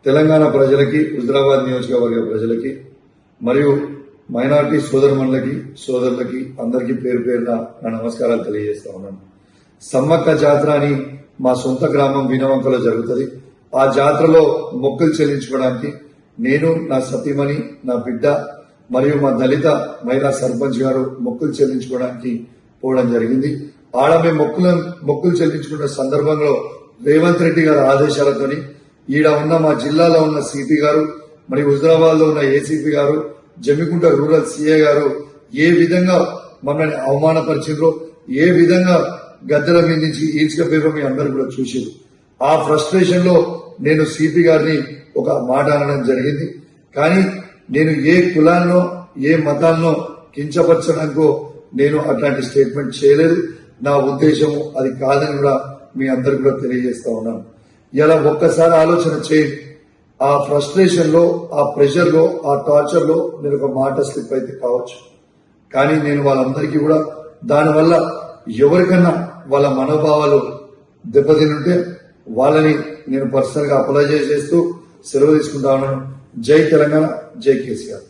తెలంగాణ ప్రజలకి, హుజరాబాద్ నియోజకవర్గ ప్రజలకి మరియు మైనార్టీ సోదరుమణులకి, సోదరులకి అందరికీ పేరు పేరున నా నమస్కారాలు తెలియజేస్తా ఉన్నాను. సమ్మక్క జాతర అని మా సొంత గ్రామం వీణవంకలో జరుగుతుంది. ఆ జాతరలో మొక్కులు చెల్లించుకోవడానికి నేను, నా సతీమణి, నా బిడ్డ మరియు మా దళిత మహిళా సర్పంచ్ గారు మొక్కులు చెల్లించుకోవడానికి పోవడం జరిగింది. ఆడ మేము మొక్కులు చెల్లించుకున్న సందర్భంలో రేవంత్ రెడ్డి గారి ఆదేశాలతోని ఈడ ఉన్న మా జిల్లాలో ఉన్న సిపి గారు మరియు హుజరాబాద్ లో ఉన్న ఏసీపీ గారు, జమ్మికుంట రూరల్ సిఐ గారు ఏ విధంగా మమ్మల్ని అవమానపరిచిండ్రో, ఏ విధంగా గద్దెల మీద నుంచి ఈడ్చుకపోయారో మీ అందరూ కూడా చూసారు. ఆ ఫ్రస్ట్రేషన్ లో నేను సిపి గారిని ఒక మాట అనడం జరిగింది. కానీ నేను ఏ కులాన్నో ఏ మతాన్నో కించపరచడానికో నేను అట్లాంటి స్టేట్మెంట్ చేయలేదు. నా ఉద్దేశము అది కాదని కూడా మీ అందరికి కూడా తెలియజేస్తా ఉన్నాను. ఇలా ఒక్కసారి ఆలోచన చేయండి. ఆ ఫ్రస్ట్రేషన్ లో, ఆ ప్రెషర్ లో, ఆ టార్చర్ లో నేను ఒక మాట స్లిప్ అయితే కావచ్చు. కానీ నేను వాళ్ళందరికీ కూడా దానివల్ల ఎవరికన్నా వాళ్ళ మనోభావాలు దెబ్బతింటే వాళ్ళని నేను పర్సనల్ గా అప్లై చేస్తూ సెలవు తీసుకుంటా ఉన్నాను. జై తెలంగాణ, జై కేసీఆర్.